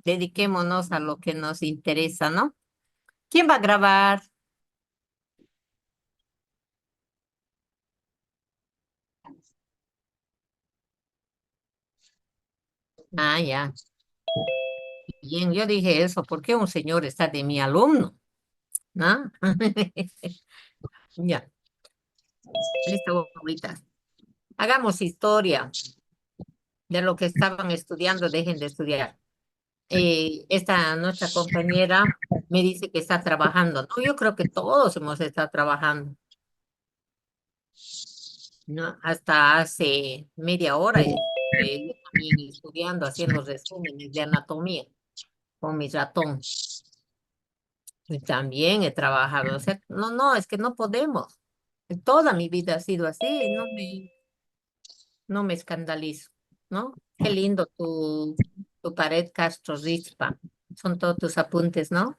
dediquémonos a lo que nos interesa, ¿no? ¿Quién va a grabar? Ah, ya. Bien, yo dije eso, porque un señor está de mi alumno, ¿no? Ya, listo, ahorita. Hagamos historia de lo que estaban estudiando, dejen de estudiar. Esta nuestra compañera me dice que está trabajando. No, yo creo que todos hemos estado trabajando, ¿no? Hasta hace media hora yo también estudiando, haciendo resúmenes de anatomía con mi ratón. Y también he trabajado. O sea, no, no, es que no podemos. Toda mi vida ha sido así, no me escandalizo, ¿no? Qué lindo tu pared Castro Rispa. Son todos tus apuntes, ¿no?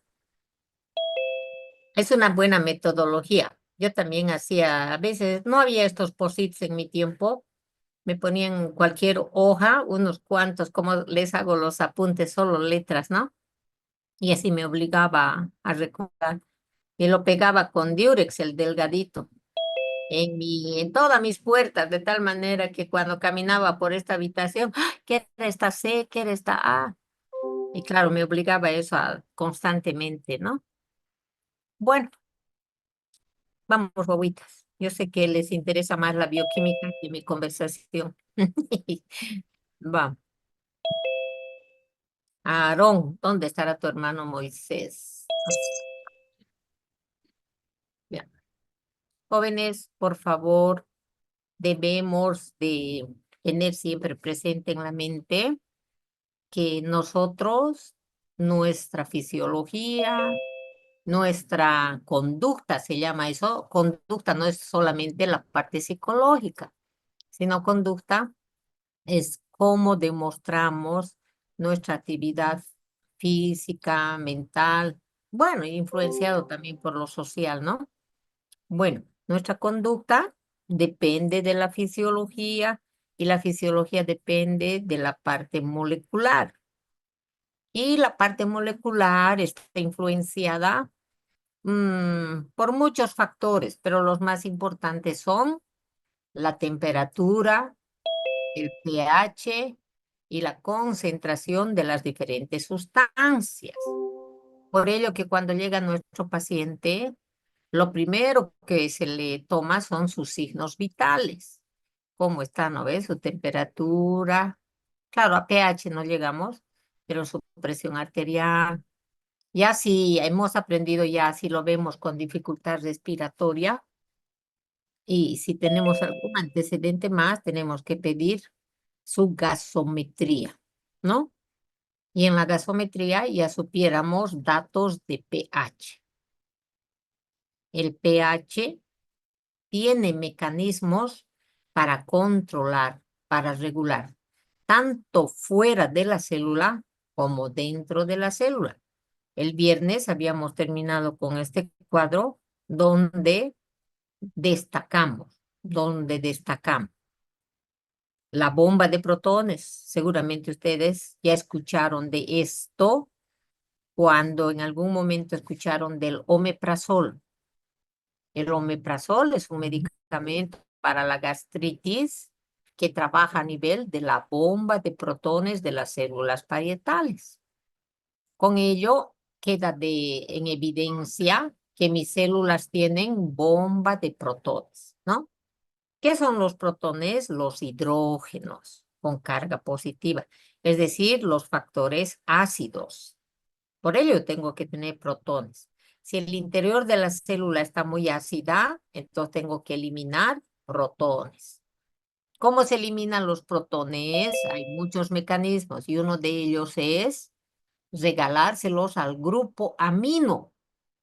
Es una buena metodología. Yo también hacía, a veces no había estos posits en mi tiempo, me ponían cualquier hoja, unos cuantos, como les hago los apuntes, solo letras, ¿no? Y así me obligaba a recordar. Y lo pegaba con Durex, el delgadito, en todas mis puertas, de tal manera que cuando caminaba por esta habitación, ¡ah! ¿Qué era esta C? ¿Qué era esta A? Y claro, me obligaba a eso constantemente, ¿no? Bueno. Vamos, bobitas. Yo sé que les interesa más la bioquímica que mi conversación. Vamos. Aarón, ¿dónde estará tu hermano Moisés? Bien. Jóvenes, por favor, debemos de tener siempre presente en la mente que nosotros, nuestra fisiología, nuestra conducta, se llama eso, conducta no es solamente la parte psicológica, sino conducta es cómo demostramos nuestra actividad física, mental, bueno, influenciado también por lo social, ¿no? Bueno, nuestra conducta depende de la fisiología y la fisiología depende de la parte molecular. Y la parte molecular está influenciada por muchos factores, pero los más importantes son la temperatura, el pH y la concentración de las diferentes sustancias. Por ello que cuando llega nuestro paciente, lo primero que se le toma son sus signos vitales. ¿Cómo está, no ves? Su temperatura. Claro, a pH no llegamos, pero su presión arterial. Ya si hemos aprendido, ya si lo vemos con dificultad respiratoria y si tenemos algún antecedente más, tenemos que pedir su gasometría, ¿no? Y en la gasometría ya supiéramos datos de pH. El pH tiene mecanismos para controlar, para regular, tanto fuera de la célula como dentro de la célula. El viernes habíamos terminado con este cuadro donde destacamos. La bomba de protones, seguramente ustedes ya escucharon de esto cuando en algún momento escucharon del omeprazol. El omeprazol es un medicamento para la gastritis que trabaja a nivel de la bomba de protones de las células parietales. Con ello queda en evidencia que mis células tienen bomba de protones, ¿no? ¿Qué son los protones? Los hidrógenos con carga positiva, es decir, los factores ácidos. Por ello tengo que tener protones. Si el interior de la célula está muy ácida, entonces tengo que eliminar protones. ¿Cómo se eliminan los protones? Hay muchos mecanismos y uno de ellos es regalárselos al grupo amino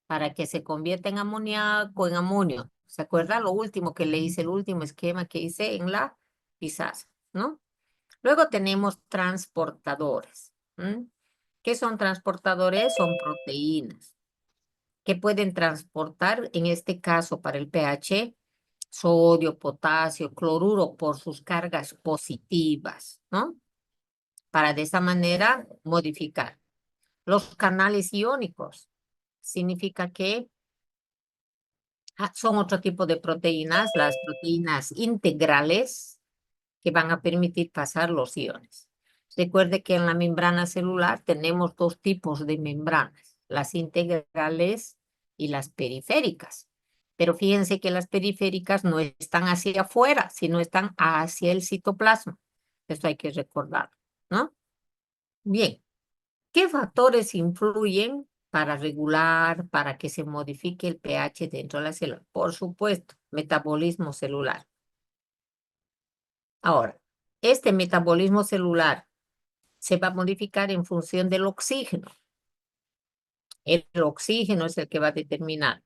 para que se convierta en amoníaco, en amonio. ¿Se acuerda lo último que le hice, el último esquema que hice en la pisasa, ¿no? Luego tenemos transportadores. ¿Qué son transportadores? Son proteínas que pueden transportar, en este caso para el pH, sodio, potasio, cloruro por sus cargas positivas, ¿no? Para de esa manera modificar. Los canales iónicos significa que son otro tipo de proteínas, las proteínas integrales que van a permitir pasar los iones. Recuerde que en la membrana celular tenemos dos tipos de membranas, las integrales y las periféricas. Pero fíjense que las periféricas no están hacia afuera, sino están hacia el citoplasma. Esto hay que recordar, ¿no? Bien, ¿qué factores influyen para regular, para que se modifique el pH dentro de la célula? Por supuesto, metabolismo celular. Ahora, este metabolismo celular se va a modificar en función del oxígeno. El oxígeno es el que va a determinar.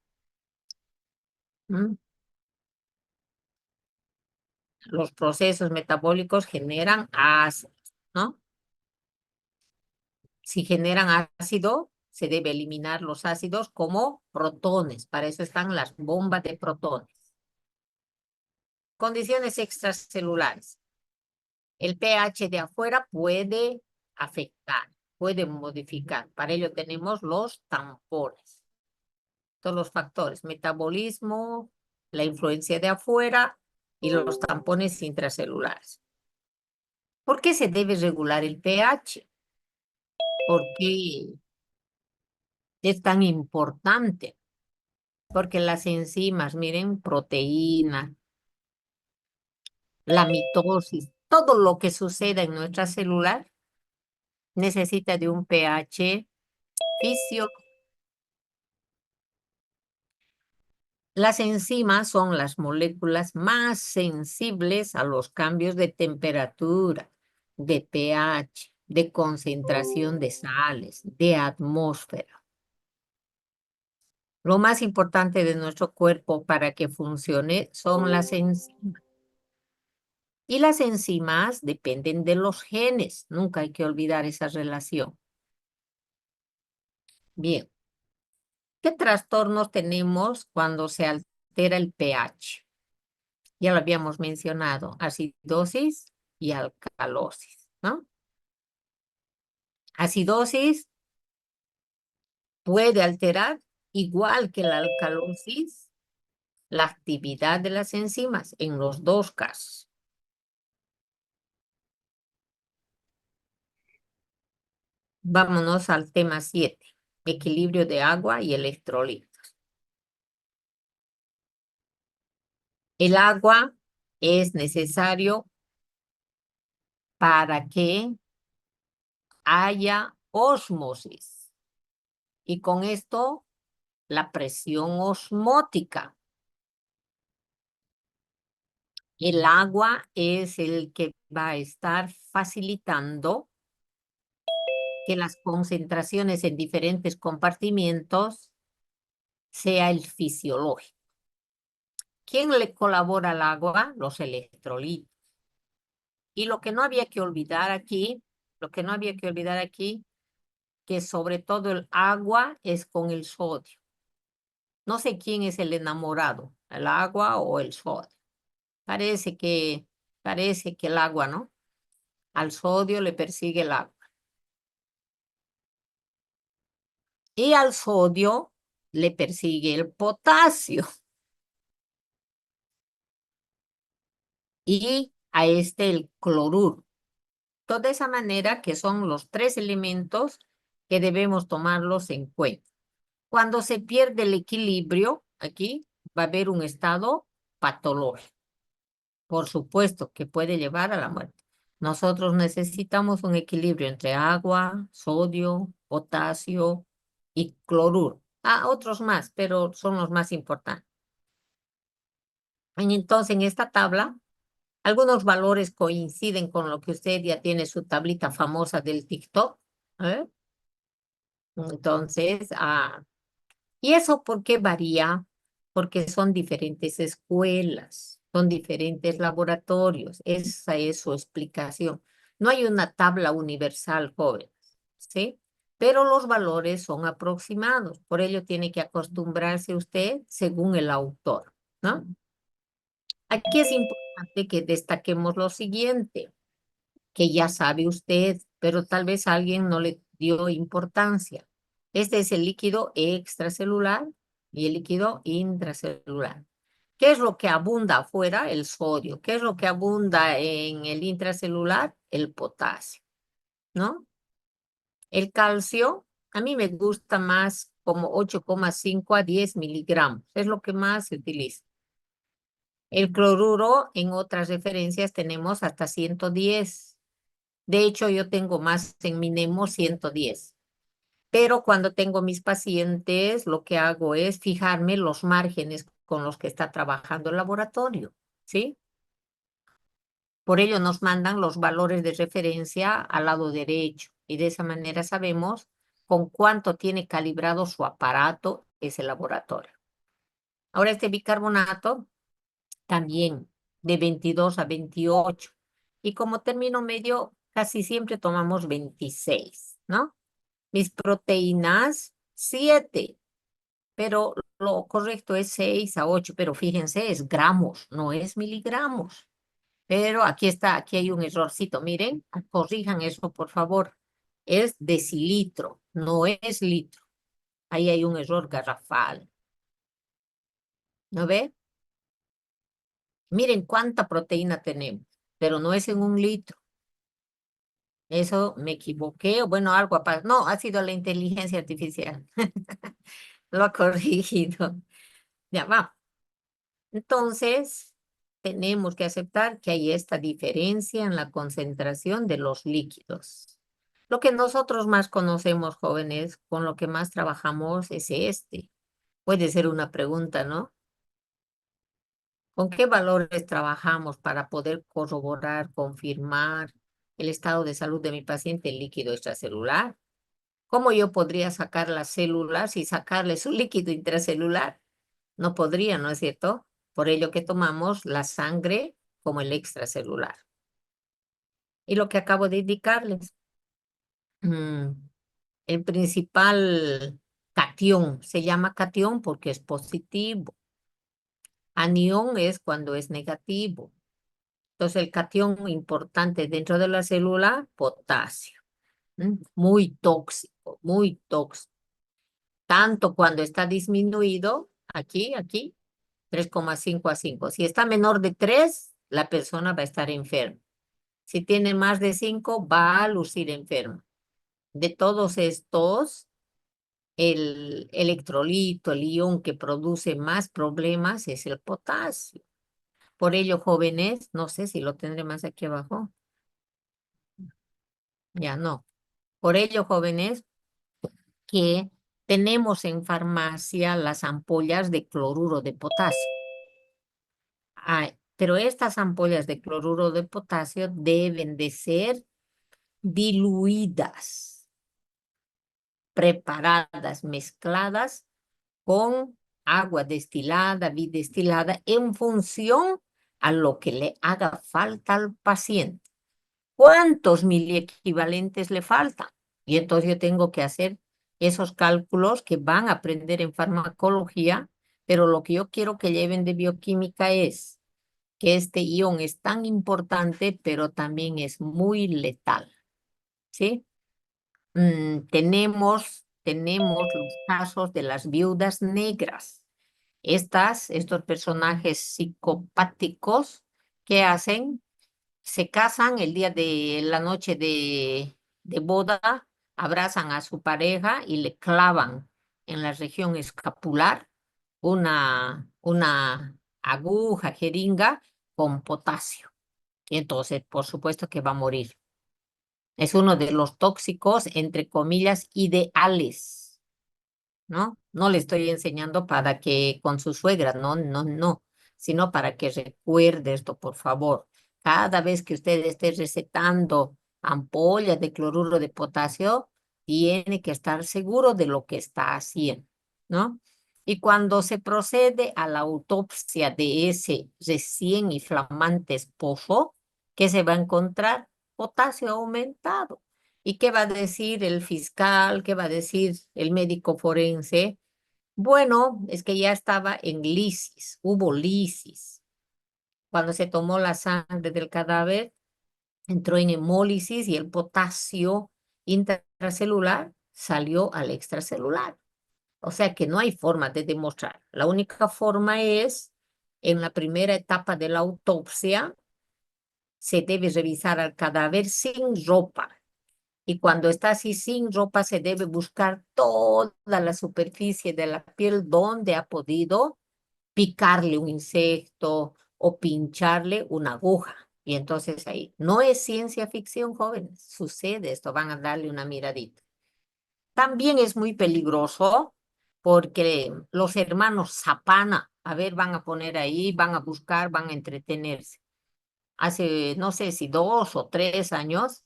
¿Mm? Los procesos metabólicos generan ácidos, ¿no? Si generan ácido, se debe eliminar los ácidos como protones. Para eso están las bombas de protones. Condiciones extracelulares. El pH de afuera puede afectar, puede modificar. Para ello tenemos los tampones. Todos los factores, metabolismo, la influencia de afuera y los tampones intracelulares. ¿Por qué se debe regular el pH? ¿Por qué es tan importante? Porque las enzimas, miren, proteína, la mitosis, todo lo que suceda en nuestra célula necesita de un pH fisiológico. Las enzimas son las moléculas más sensibles a los cambios de temperatura, de pH, de concentración de sales, de atmósfera. Lo más importante de nuestro cuerpo para que funcione son las enzimas. Y las enzimas dependen de los genes. Nunca hay que olvidar esa relación. Bien, ¿qué trastornos tenemos cuando se altera el pH? Ya lo habíamos mencionado, acidosis y alcalosis, ¿no? Acidosis puede alterar, igual que la alcalosis, la actividad de las enzimas en los dos casos. Vámonos al tema 7, equilibrio de agua y electrolitos. El agua es necesario para que haya ósmosis y con esto la presión osmótica. El agua es el que va a estar facilitando que las concentraciones en diferentes compartimientos sea el fisiológico. ¿Quién le colabora al agua? Los electrolitos. Y lo que no había que olvidar aquí, que sobre todo el agua es con el sodio. No sé quién es el enamorado, el agua o el sodio. Parece que el agua, ¿no? Al sodio le persigue el agua. Y al sodio le persigue el potasio. Y a este el cloruro. De esa manera que son los tres elementos que debemos tomarlos en cuenta. Cuando se pierde el equilibrio, aquí va a haber un estado patológico. Por supuesto que puede llevar a la muerte. Nosotros necesitamos un equilibrio entre agua, sodio, potasio y cloruro. Otros más, pero son los más importantes. Entonces, en esta tabla, algunos valores coinciden con lo que usted ya tiene su tablita famosa del TikTok. ¿Eh? Entonces, ¿y eso por qué varía? Porque son diferentes escuelas, son diferentes laboratorios. Esa es su explicación. No hay una tabla universal, joven, ¿sí? Pero los valores son aproximados. Por ello tiene que acostumbrarse usted según el autor, ¿no? Aquí es importante que destaquemos lo siguiente, que ya sabe usted, pero tal vez a alguien no le dio importancia. Este es el líquido extracelular y el líquido intracelular. ¿Qué es lo que abunda afuera? El sodio. ¿Qué es lo que abunda en el intracelular? El potasio, ¿no? El calcio, a mí me gusta más como 8,5 a 10 miligramos. Es lo que más se utiliza. El cloruro, en otras referencias, tenemos hasta 110. De hecho, yo tengo más en mi Nemo 110. Pero cuando tengo mis pacientes, lo que hago es fijarme los márgenes con los que está trabajando el laboratorio, ¿sí? Por ello nos mandan los valores de referencia al lado derecho y de esa manera sabemos con cuánto tiene calibrado su aparato ese laboratorio. Ahora este bicarbonato también de 22 a 28 y como término medio casi siempre tomamos 26, ¿no? Mis proteínas 7, pero lo correcto es 6 a 8, pero fíjense, es gramos, no es miligramos. Pero aquí está, aquí hay un errorcito. Miren, corrijan eso, por favor. Es decilitro, no es litro. Ahí hay un error garrafal. ¿No ve? Miren cuánta proteína tenemos, pero no es en un litro. Eso me equivoqué, o bueno, algo ha pasado. No, ha sido la inteligencia artificial. Lo ha corregido. Ya va. Entonces, tenemos que aceptar que hay esta diferencia en la concentración de los líquidos. Lo que nosotros más conocemos, jóvenes, con lo que más trabajamos es este. Puede ser una pregunta, ¿no? ¿Con qué valores trabajamos para poder corroborar, confirmar el estado de salud de mi paciente líquido extracelular? ¿Cómo yo podría sacar las células y sacarle su líquido intracelular? No podría, ¿no es cierto? Por ello que tomamos la sangre como el extracelular. Y lo que acabo de indicarles, mm, el principal catión se llama catión porque es positivo. Anión es cuando es negativo. Entonces, el catión importante dentro de la célula, potasio. Muy tóxico, muy tóxico. Tanto cuando está disminuido, aquí, 3,5 a 5. Si está menor de 3, la persona va a estar enferma. Si tiene más de 5, va a lucir enferma. De todos estos, el electrolito, el ion que produce más problemas es el potasio. Por ello, jóvenes, no sé si lo tendré más aquí abajo. Ya no. Por ello, jóvenes, que tenemos en farmacia las ampollas de cloruro de potasio. Pero estas ampollas de cloruro de potasio deben de ser diluidas, preparadas, mezcladas con agua destilada, bidestilada, en función a lo que le haga falta al paciente. ¿Cuántos miliequivalentes le faltan? Y entonces yo tengo que hacer esos cálculos que van a aprender en farmacología, pero lo que yo quiero que lleven de bioquímica es que este ion es tan importante, pero también es muy letal, ¿sí? Tenemos los casos de las viudas negras. Estos personajes psicopáticos que hacen, se casan el día de la noche de boda, abrazan a su pareja y le clavan en la región escapular una aguja, jeringa con potasio. Y entonces, por supuesto que va a morir. Es uno de los tóxicos, entre comillas, ideales, ¿no? No le estoy enseñando para que con su suegra, no, no, no, sino para que recuerde esto, por favor. Cada vez que usted esté recetando ampollas de cloruro de potasio, tiene que estar seguro de lo que está haciendo, ¿no? Y cuando se procede a la autopsia de ese recién y flamante esposo, ¿qué se va a encontrar? Potasio aumentado. ¿Y qué va a decir el fiscal? ¿Qué va a decir el médico forense? Bueno, es que ya estaba en lisis, hubo lisis. Cuando se tomó la sangre del cadáver, entró en hemólisis y el potasio intracelular salió al extracelular. O sea que no hay forma de demostrar. La única forma es, en la primera etapa de la autopsia, se debe revisar al cadáver sin ropa. Y cuando está así sin ropa, se debe buscar toda la superficie de la piel donde ha podido picarle un insecto o pincharle una aguja. Y entonces ahí, no es ciencia ficción, jóvenes, sucede esto, van a darle una miradita. También es muy peligroso porque los hermanos Zapana, a ver, van a poner ahí, van a buscar, van a entretenerse. Hace, no sé si 2 o 3 años,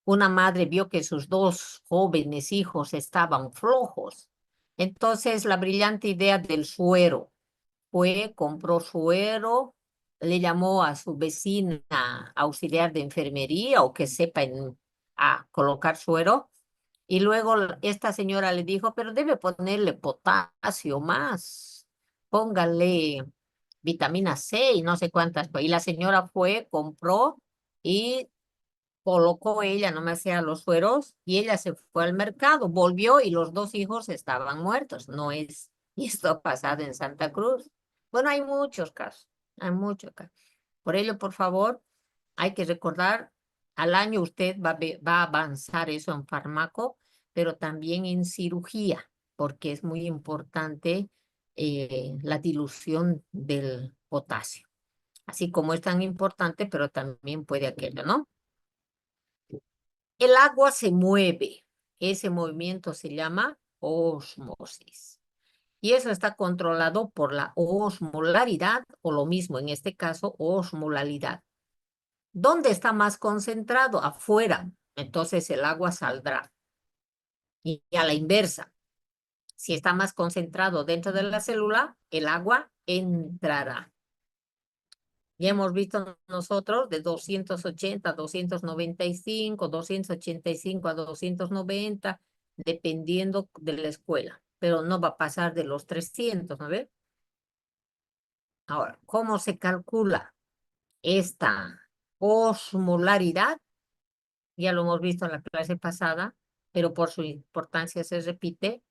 una madre vio que sus dos jóvenes hijos estaban flojos. Entonces, la brillante idea del suero fue, compró suero, le llamó a su vecina auxiliar de enfermería o que sepa a colocar suero. Y luego esta señora le dijo, pero debe ponerle potasio más, póngale vitamina C y no sé cuántas. Y la señora fue, compró y colocó ella, no me hacía los sueros, y ella se fue al mercado, volvió y los dos hijos estaban muertos. No es, y esto ha pasado en Santa Cruz. Bueno, hay muchos casos, hay muchos casos. Por ello, por favor, hay que recordar, al año usted va a avanzar eso en fármaco, pero también en cirugía, porque es muy importante la dilución del potasio. Así como es tan importante, pero también puede aquello, ¿no? El agua se mueve. Ese movimiento se llama ósmosis. Y eso está controlado por la osmolaridad, o lo mismo en este caso, osmolalidad. ¿Dónde está más concentrado? Afuera. Entonces el agua saldrá. Y a la inversa, si está más concentrado dentro de la célula, el agua entrará. Ya hemos visto nosotros de 280 a 295, 285 a 290, dependiendo de la escuela, pero no va a pasar de los 300, ¿no ve? Ahora, ¿cómo se calcula esta osmolaridad? Ya lo hemos visto en la clase pasada, pero por su importancia se repite.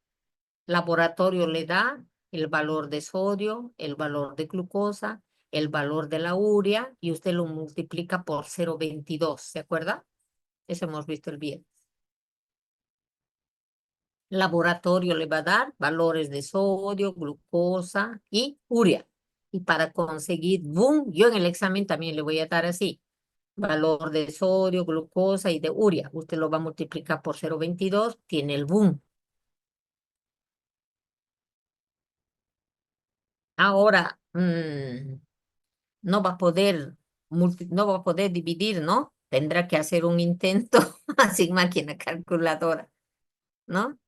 Laboratorio le da el valor de sodio, el valor de glucosa, el valor de la urea y usted lo multiplica por 0,22, ¿se acuerda? Eso hemos visto el viernes. Laboratorio le va a dar valores de sodio, glucosa y urea. Y para conseguir boom, yo en el examen también le voy a dar así, valor de sodio, glucosa y de urea. Usted lo va a multiplicar por 0,22, tiene el boom. Ahora, no va a poder, no va a poder dividir, ¿no? Tendrá que hacer un intento sin máquina calculadora, ¿no?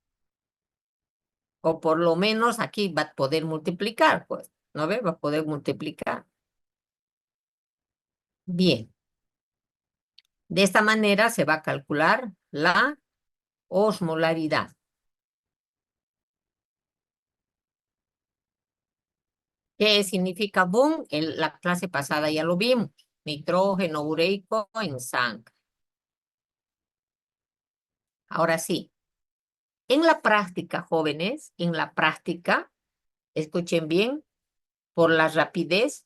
O por lo menos aquí va a poder multiplicar, pues, ¿no ve? Va a poder multiplicar. Bien, de esta manera se va a calcular la osmolaridad. ¿Qué significa boom? En la clase pasada ya lo vimos. Nitrógeno ureico en sangre. Ahora sí, en la práctica, jóvenes, en la práctica, escuchen bien, por la rapidez,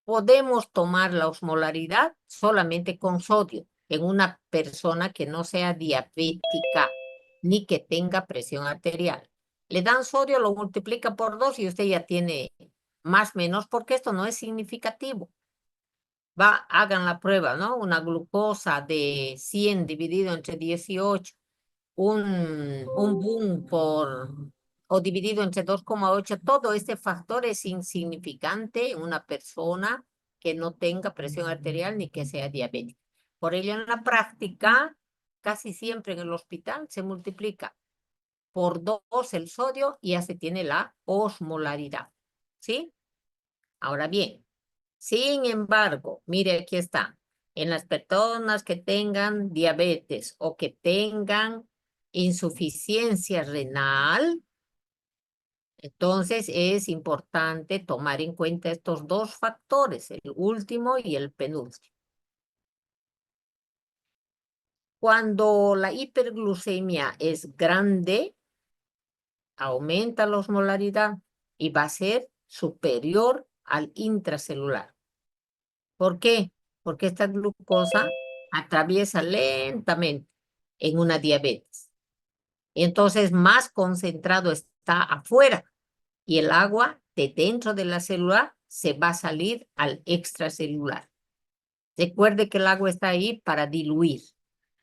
podemos tomar la osmolaridad solamente con sodio en una persona que no sea diabética ni que tenga presión arterial. Le dan sodio, lo multiplica por 2 y usted ya tiene más o menos, porque esto no es significativo. Hagan la prueba, ¿no? Una glucosa de 100 dividido entre 18, un boom o dividido entre 2,8, todo este factor es insignificante en una persona que no tenga presión arterial ni que sea diabética. Por ello, en la práctica, casi siempre en el hospital se multiplica por 2 el sodio y ya se tiene la osmolaridad. ¿Sí? Ahora bien, sin embargo, mire, aquí está. En las personas que tengan diabetes o que tengan insuficiencia renal, entonces es importante tomar en cuenta estos dos factores, el último y el penúltimo. Cuando la hiperglucemia es grande, aumenta la osmolaridad y va a ser superior al intracelular. ¿Por qué? Porque esta glucosa atraviesa lentamente en una diabetes. Entonces, más concentrado está afuera y el agua de dentro de la célula se va a salir al extracelular. Recuerde que el agua está ahí para diluir,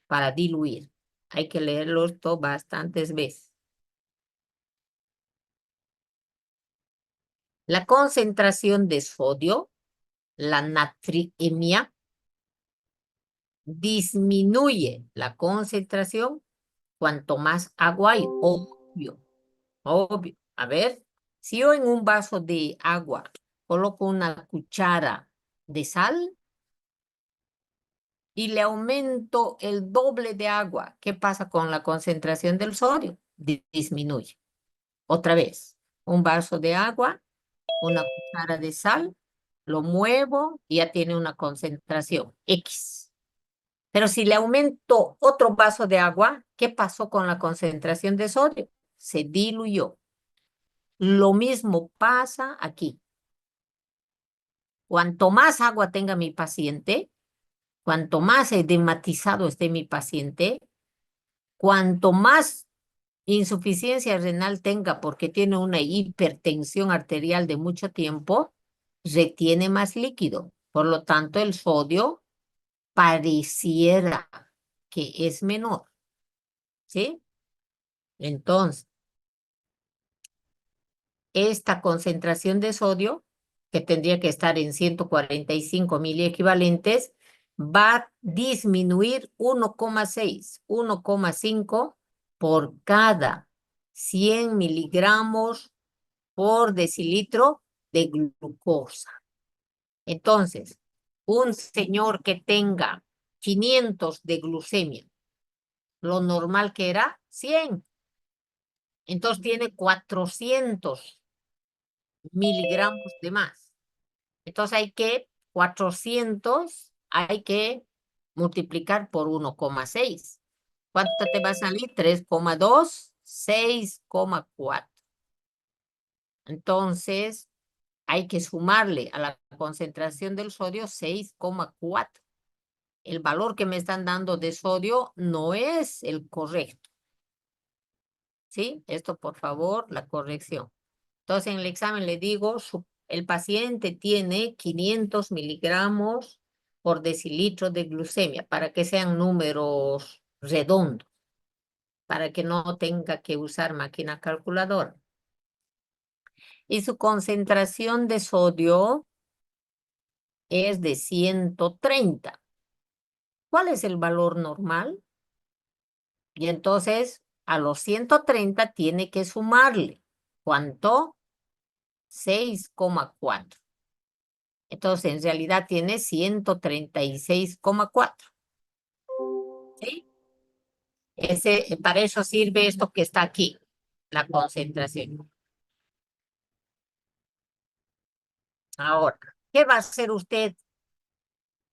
para diluir. Hay que leerlo esto bastantes veces. La concentración de sodio, la natriemia, disminuye la concentración cuanto más agua hay. Obvio, obvio. A ver, si yo en un vaso de agua coloco una cuchara de sal y le aumento el doble de agua, ¿qué pasa con la concentración del sodio? Disminuye. Otra vez, un vaso de agua, una cuchara de sal, lo muevo y ya tiene una concentración X. Pero si le aumento otro vaso de agua, ¿qué pasó con la concentración de sodio? Se diluyó. Lo mismo pasa aquí. Cuanto más agua tenga mi paciente, cuanto más edematizado esté mi paciente, cuanto más insuficiencia renal tenga porque tiene una hipertensión arterial de mucho tiempo, retiene más líquido. Por lo tanto, el sodio pareciera que es menor, ¿sí? Entonces, esta concentración de sodio, que tendría que estar en 145 miliequivalentes, va a disminuir 1,5 por cada 100 miligramos por decilitro de glucosa. Entonces, un señor que tenga 500 de glucemia, lo normal que era 100, entonces tiene 400 miligramos de más. Entonces 400 hay que multiplicar por 1,6. ¿Cuánto te va a salir? 3,2, 6,4. Entonces hay que sumarle a la concentración del sodio 6,4. El valor que me están dando de sodio no es el correcto. ¿Sí? Esto, por favor, la corrección. Entonces, en el examen le digo, el paciente tiene 500 miligramos por decilitro de glucemia, para que sean números redondos, para que no tenga que usar máquina calculadora. Y su concentración de sodio es de 130. ¿Cuál es el valor normal? Y entonces, a los 130 tiene que sumarle. ¿Cuánto? 6,4. Entonces, en realidad tiene 136,4. ¿Sí? Para eso sirve esto que está aquí, la concentración. Ahora, ¿qué va a hacer usted?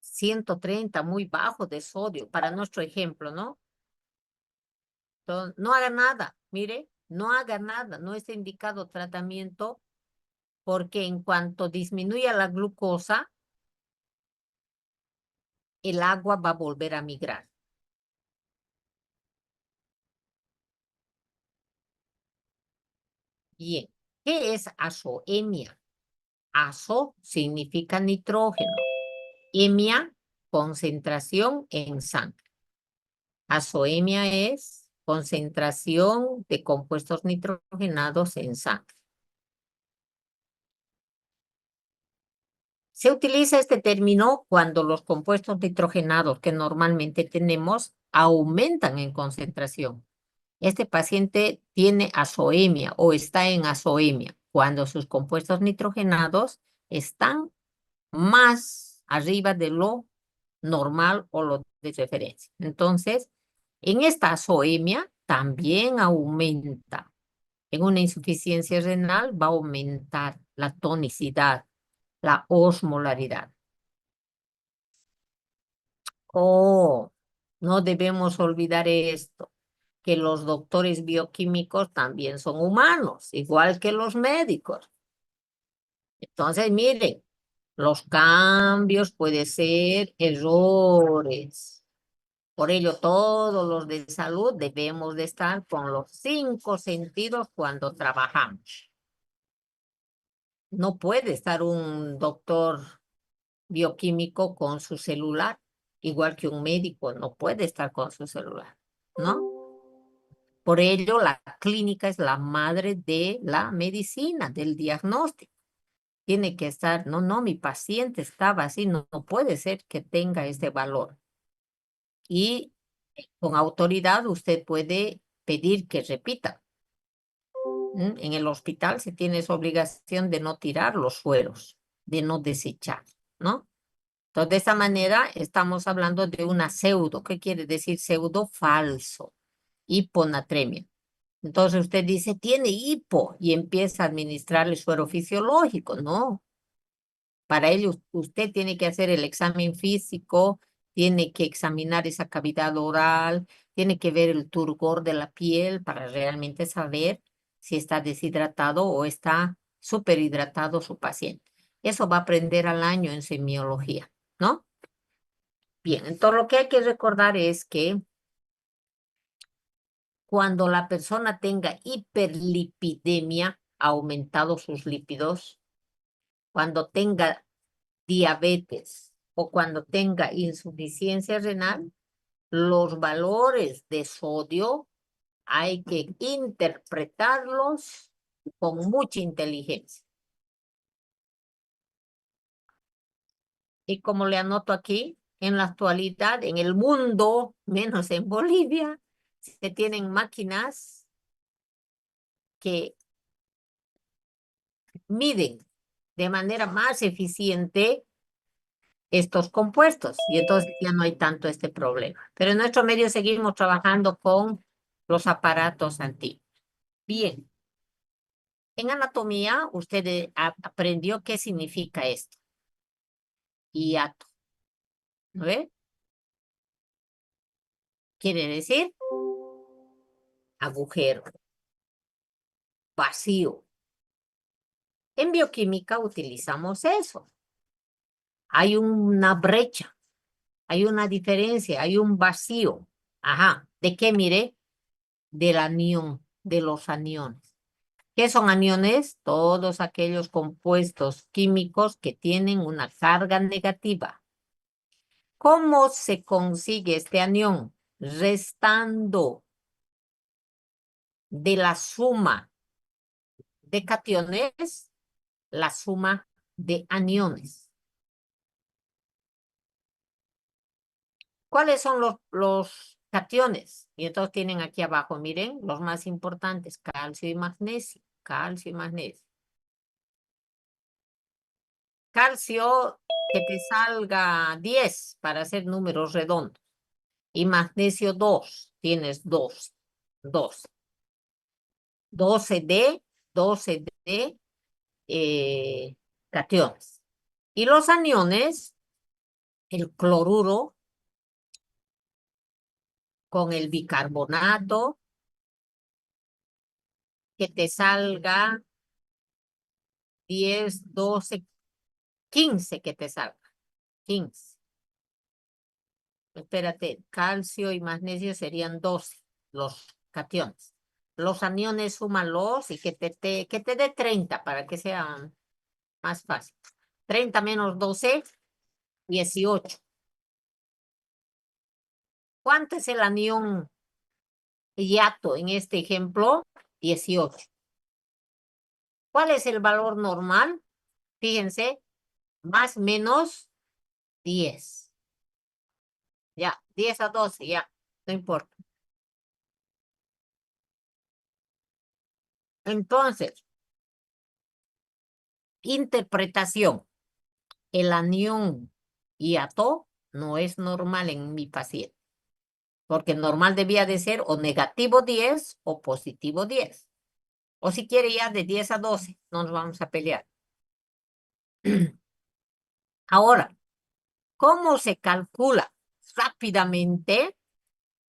130, muy bajo de sodio, para nuestro ejemplo, ¿no? Entonces, no haga nada, mire, no haga nada, no está indicado tratamiento, porque en cuanto disminuya la glucosa, el agua va a volver a migrar. Bien, ¿qué es azoemia? Azo significa nitrógeno. Emia, concentración en sangre. Azoemia es concentración de compuestos nitrogenados en sangre. Se utiliza este término cuando los compuestos nitrogenados que normalmente tenemos aumentan en concentración. Este paciente tiene azoemia o está en azoemia cuando sus compuestos nitrogenados están más arriba de lo normal o lo de referencia. Entonces, en esta azoemia también aumenta. En una insuficiencia renal va a aumentar la tonicidad, la osmolaridad. Oh, No debemos olvidar esto, que los doctores bioquímicos también son humanos, igual que los médicos. Entonces, miren, los cambios pueden ser errores. Por ello, todos los de salud debemos de estar con los 5 sentidos cuando trabajamos. No puede estar un doctor bioquímico con su celular, igual que un médico no puede estar con su celular, ¿no? Por ello, la clínica es la madre de la medicina, del diagnóstico. Tiene que estar, no, no, mi paciente estaba así, no, no puede ser que tenga este valor. Y con autoridad usted puede pedir que repita. En el hospital se tiene esa obligación de no tirar los sueros, de no desechar, ¿no? Entonces, de esta manera estamos hablando de una pseudo. ¿Qué quiere decir pseudo? Falso. Hiponatremia. Entonces usted dice, tiene hipo y empieza a administrarle suero fisiológico. No, para ello usted tiene que hacer el examen físico, tiene que examinar esa cavidad oral, tiene que ver el turgor de la piel para realmente saber si está deshidratado o está superhidratado su paciente. Eso va a aprender al año en semiología, ¿no? Bien, entonces lo que hay que recordar es que cuando la persona tenga hiperlipidemia, aumentado sus lípidos, cuando tenga diabetes o cuando tenga insuficiencia renal, los valores de sodio hay que interpretarlos con mucha inteligencia. Y como le anoto aquí, en la actualidad, en el mundo, menos en Bolivia, se tienen máquinas que miden de manera más eficiente estos compuestos y entonces ya no hay tanto este problema. Pero en nuestro medio seguimos trabajando con los aparatos antiguos. Bien, en anatomía usted aprendió qué significa esto. Hiato, ¿no ve? Quiere decir agujero, vacío. En bioquímica utilizamos eso. Hay una brecha, hay una diferencia, hay un vacío. Ajá, ¿de qué mire? Del anión, de los aniones. ¿Qué son aniones? Todos aquellos compuestos químicos que tienen una carga negativa. ¿Cómo se consigue este anión? Restando de la suma de cationes la suma de aniones. ¿Cuáles son los cationes? Y entonces tienen aquí abajo, miren, los más importantes, calcio y magnesio, calcio y magnesio. Calcio, que te salga 10 para hacer números redondos. Y magnesio 2, tienes 2, 2. 12 de, 12 de cationes. Y los aniones, el cloruro con el bicarbonato, que te salga 10, 12, 15 que te salga. 15. Espérate, calcio y magnesio serían 12 los cationes. Los aniones súmalos y que te dé 30 para que sea más fácil. 30 menos 12, 18. ¿Cuánto es el anión hiato en este ejemplo? 18. ¿Cuál es el valor normal? Fíjense, más menos 10. Ya, 10 a 12, ya, no importa. Entonces, interpretación. El anión hiato no es normal en mi paciente, porque normal debía de ser o negativo 10 o positivo 10. O si quiere ya de 10 a 12, no nos vamos a pelear. Ahora, ¿cómo se calcula rápidamente?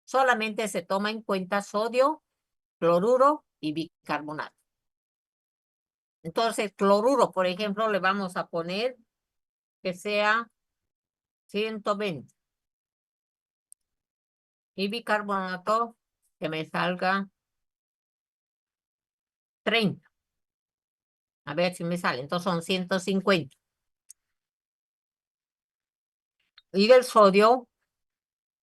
Solamente se toma en cuenta sodio, cloruro y bicarbonato. Entonces, cloruro, por ejemplo, le vamos a poner que sea 120. Y bicarbonato, que me salga 30. A ver si me sale. Entonces son 150. Y del sodio, un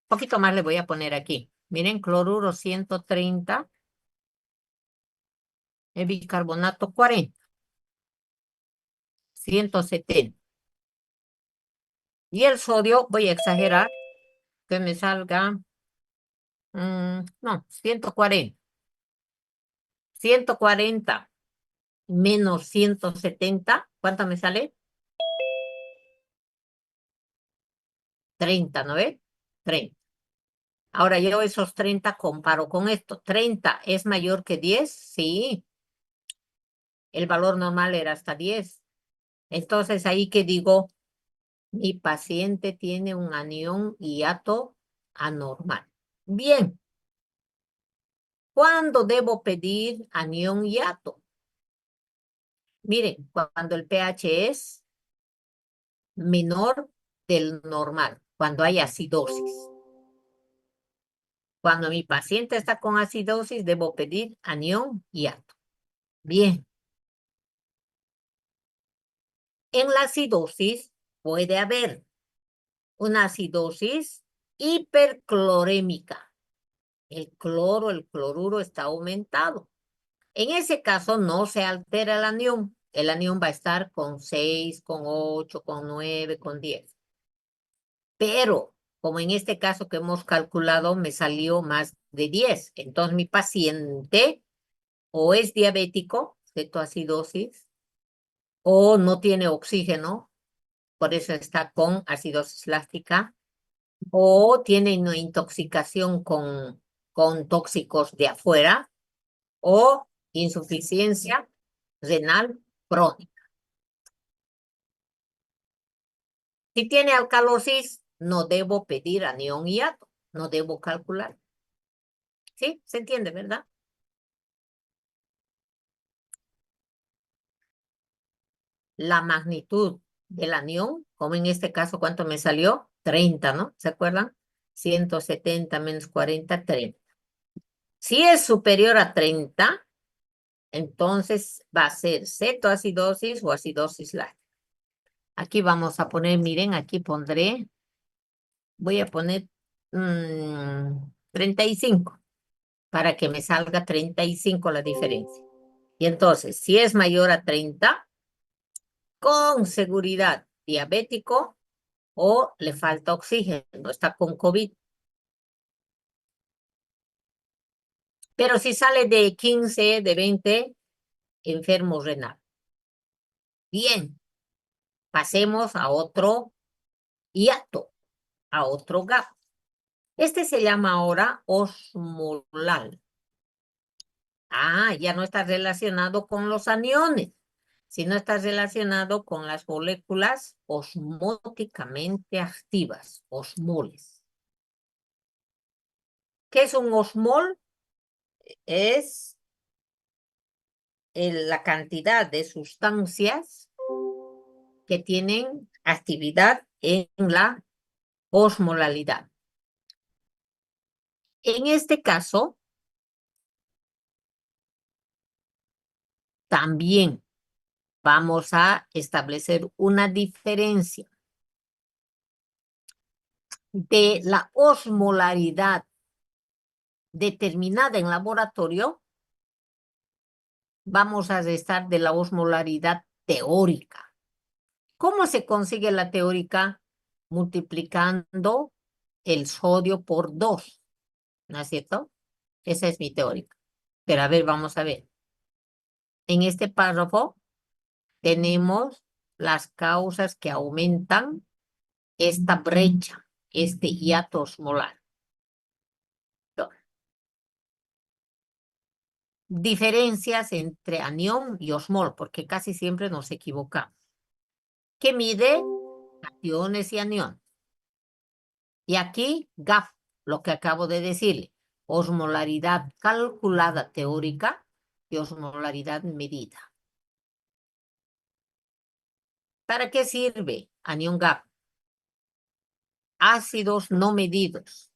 poquito más le voy a poner aquí. Miren, cloruro 130. El bicarbonato 40. 170. Y el sodio, voy a exagerar, que me salga, no, 140. 140 menos 170, ¿cuánto me sale? 30, ¿no ve? 30. Ahora yo esos 30 comparo con esto. 30 es mayor que 10, sí. El valor normal era hasta 10. Entonces ahí que digo, mi paciente tiene un anión hiato anormal. Bien, ¿cuándo debo pedir anión hiato? Miren, cuando el pH es menor del normal, cuando hay acidosis. Cuando mi paciente está con acidosis, debo pedir anión hiato. Bien. En la acidosis puede haber una acidosis hiperclorémica. El cloro, el cloruro está aumentado. En ese caso no se altera el anión. El anión va a estar con 6, con 8, con 9, con 10. Pero, como en este caso que hemos calculado, me salió más de 10. Entonces mi paciente o es diabético, cetoacidosis, o no tiene oxígeno, por eso está con acidosis láctica, o tiene una intoxicación con tóxicos de afuera, o insuficiencia renal crónica. Si tiene alcalosis, no debo pedir anión hiato, no debo calcular. ¿Sí? ¿Se entiende, verdad? La magnitud del anión, como en este caso, ¿cuánto me salió? 30, ¿no? ¿Se acuerdan? 170 menos 40, 30. Si es superior a 30, entonces va a ser cetoacidosis o acidosis láctica. Aquí vamos a poner, miren, aquí pondré, voy a poner 35 para que me salga 35 la diferencia. Y entonces, si es mayor a 30, con seguridad diabético o le falta oxígeno, está con COVID. Pero si sale de 15, de 20, enfermo renal. Bien, pasemos a otro hiato, a otro gap. Este se llama ahora osmolar. Ah, ya no está relacionado con los aniones, sino está relacionado con las moléculas osmóticamente activas, osmoles. ¿Qué es un osmol? Es la cantidad de sustancias que tienen actividad en la osmolalidad. En este caso, también vamos a establecer una diferencia de la osmolaridad determinada en laboratorio, vamos a restar de la osmolaridad teórica. ¿Cómo se consigue la teórica? Multiplicando el sodio por 2, ¿no es cierto? Esa es mi teórica. Pero a ver, vamos a ver. En este párrafo tenemos las causas que aumentan esta brecha, este hiato osmolar. Diferencias entre anión y osmol, porque casi siempre nos equivocamos. ¿Qué mide? Cationes y anión. Y aquí GAF, lo que acabo de decirle. Osmolaridad calculada teórica y osmolaridad medida. ¿Para qué sirve anión GAP? Ácidos no medidos,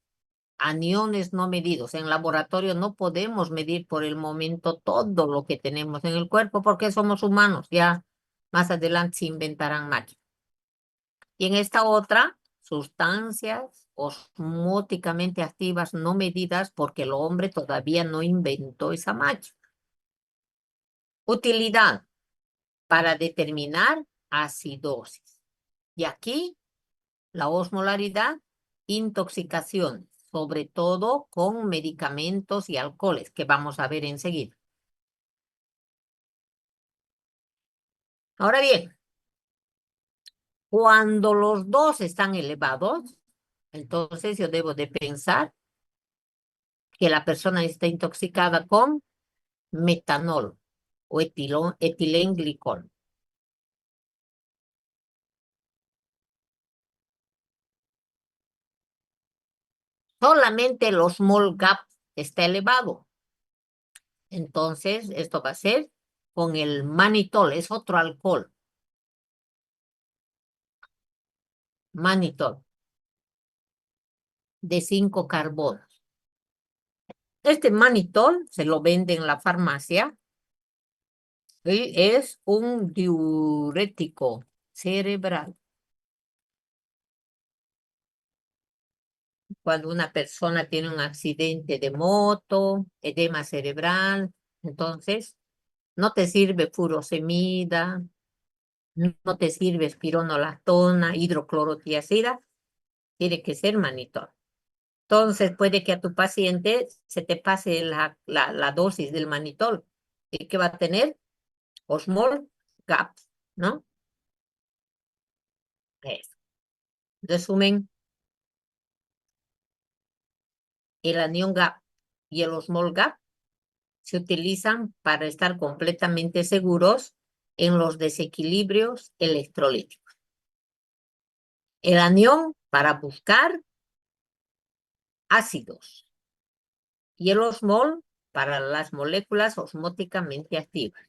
aniones no medidos. En laboratorio no podemos medir por el momento todo lo que tenemos en el cuerpo porque somos humanos. Ya más adelante se inventarán máquinas. Y en esta otra, sustancias osmóticamente activas no medidas porque el hombre todavía no inventó esa máquina. Utilidad para determinar acidosis. Y aquí la osmolaridad, intoxicación, sobre todo con medicamentos y alcoholes, que vamos a ver enseguida. Ahora bien, cuando los dos están elevados, entonces yo debo de pensar que la persona está intoxicada con metanol o etilenglicol. Solamente el osmol gap está elevado. Entonces, esto va a ser con el manitol, es otro alcohol. Manitol, de 5 carbonos. Este manitol se lo vende en la farmacia y es un diurético cerebral. Cuando una persona tiene un accidente de moto, edema cerebral, entonces no te sirve furosemida, no te sirve espironolactona, hidroclorotiazida, tiene que ser manitol. Entonces puede que a tu paciente se te pase la dosis del manitol y que va a tener osmol gap, ¿no? Eso. Resumen, el anión gap y el osmol gap se utilizan para estar completamente seguros en los desequilibrios electrolíticos. El anión para buscar ácidos y el osmol para las moléculas osmóticamente activas.